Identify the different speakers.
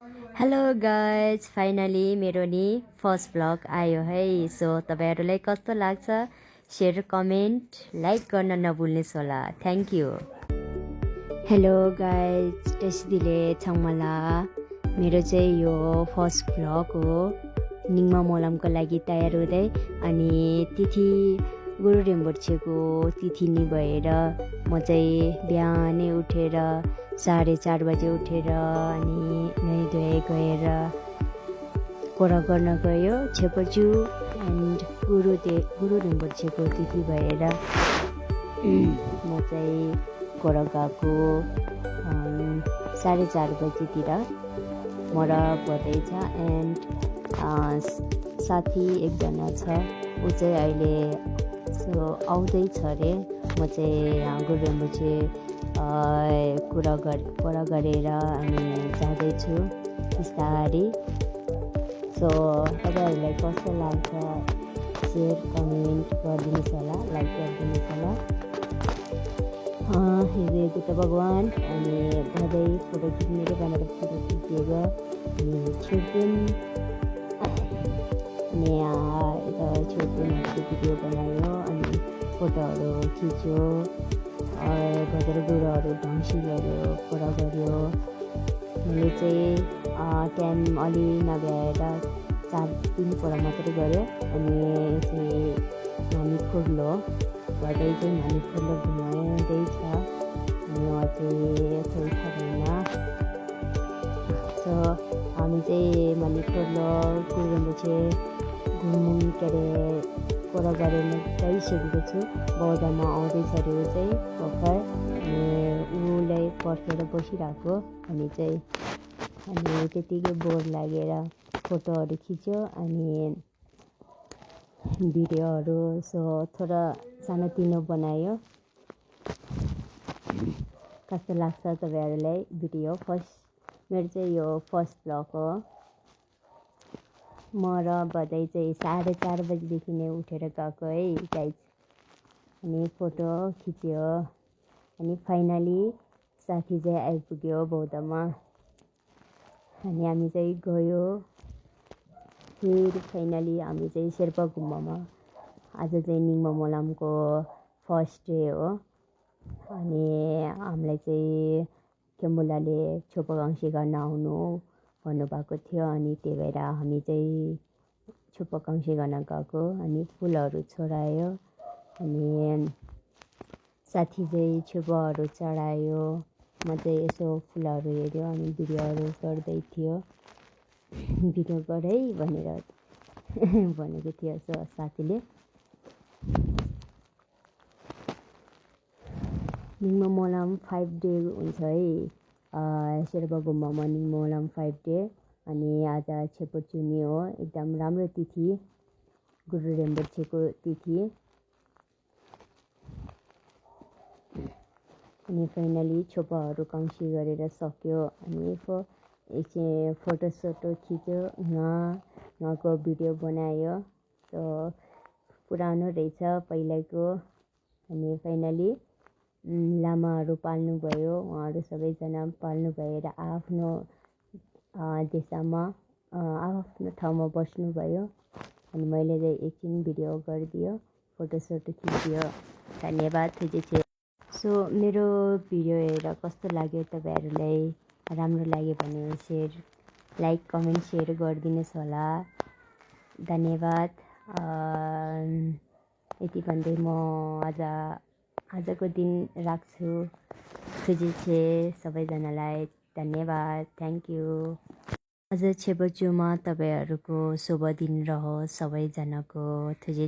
Speaker 1: Hello guys, finally मेरो नि first vlog आयो है। सो तपाईँहरूलाई कस्तो लाग्छ सेयर कमेन्ट लाइक गर्न नभुल्नुहोस् होला। Thank you. हेलो गाइज, टेस्टीले छङमला। मेरो चाहिँ यो फर्स्ट भ्लग हो। निङमा मोलमको लागि तयार हुँदै अनि तिथि गुरु रिम्पोछेको तिथि नि भएर म चाहिँ बिहानै उठेर 4:30 बजे उठेर अनि नुहाइ धुवाइ गएर कोरा गर्न गयो छेपचु एन्ड गुरु रिम्पोछेको तिथि भएर म चाहिँ कोरा गएको 4:30 बजेतिर म र बधाई छ एन्ड साथी एकजना छ, ऊ चाहिँ अहिले आउँदैछ अरे। म चाहिँ यहाँ गुरु रिम्पोछे कुरा गरेर अनि जाँदैछु बिस्तारै। सो तपाईँहरूलाई कस्तो लाग्छ सेयर कमेन्ट गरिदिनुहोस् होला, लाइक गरिदिनुहोस् होला। हेरे बुद्ध भगवान् अनि बधाई फोटो खिच्नेले भनेर फोटो खिचेको अनि छुर्पिन अनि यता छुर्पिनहरूको भिडियो बनायो अनि फोटोहरू खिच्यो, बजार गुरुहरू ढङ्सी गऱ्यो, कुरा गऱ्यो। मैले चाहिँ टाइम अलि नभ्याएर 4-3 कुरा मात्रै गऱ्यो अनि चाहिँ नानी खुर्लो गर्दै चाहिँ नानी खुर्लो घुमाउँदैछ अनि म चाहिँ खोइ थाहा भएन। सो हामी चाहिँ मानी खुर्लो गुरु रिम्पोछे घुम्नु के अरे कुरा गरेर गइसकेको छु। बौद्धमा आउँदैछ अरे ऊ चाहिँ भर्खर अनि उसलाई पर्खेर बसिरहेको अनि त्यतिकै बोर लागेर फोटोहरू खिच्यो अनि भिडियोहरू सो थोडा सानोतिनो बनायो। कस्तो लाग्छ तपाईँहरूलाई भिडियो? मेरो चाहिँ यो फर्स्ट भ्लग हो। म र बधाई चाहिँ 4:30 बजीदेखि नै उठेर गएको है गाइज अनि फोटो खिच्यो अनि फाइनली साथी चाहिँ आइपुग्यो बौद्धमा अनि हामी चाहिँ गयो। फेरि फाइनली हामी चाहिँ शेर्पा गुम्बामा, आज चाहिँ निङमा मोलमको फर्स्ट डे हो अनि हामीलाई चाहिँ केम्बुलाले छोपगाङ्सी गर्न आउनु भन्नुभएको थियो अनि त्यही भएर हामी चाहिँ छोपगाङ्सी गर्न गएको अनि फुलहरू चढायो अनि साथी चाहिँ छुपाहरू चढायो। म चाहिँ यसो फुलहरू हेऱ्यो अनि भिडियोहरू गर्दै थियो। भिडियो गर है भनेर भनेको थियो सो साथीले। निङमा मोलम 5 डे हुन्छ है शेर्पा गुम्बामा। निङमा मोलम 5 डे अनि आज छेपचुनी हो, एकदम राम्रो तिथि गुरु रिम्पोछेको तिथि। अनि फाइनली छोपाहरू काङ्सी गरेर सक्यो अनि एकछिन फोटोसोटो खिच्यो, उहाँको भिडियो बनायो। सो पुरानो रहेछ पहिलाको अनि फाइनली लामाहरू पाल्नुभयो, उहाँहरू सबैजना पाल्नु भएर आफ्नो देशमा आफ्नो ठाउँमा बस्नुभयो अनि मैले चाहिँ एकछिन भिडियो गरिदियो, फोटोसोटो खिच्यो। धन्यवाद तुझे। सो मेरो भिडियो हेरेर कस्तो लाग्यो तपाईँहरूलाई? राम्रो लाग्यो भने लाइक कमेन्ट सेयर गरिदिनुहोस् होला। धन्यवाद। यति भन्दै म आजको दिन राख्छु। तुझे सबैजनालाई धन्यवाद, थ्याङ्क यू। आज छेपचुमा तपाईँहरूको शुभ दिन रहोस् सबैजनाको। तुझे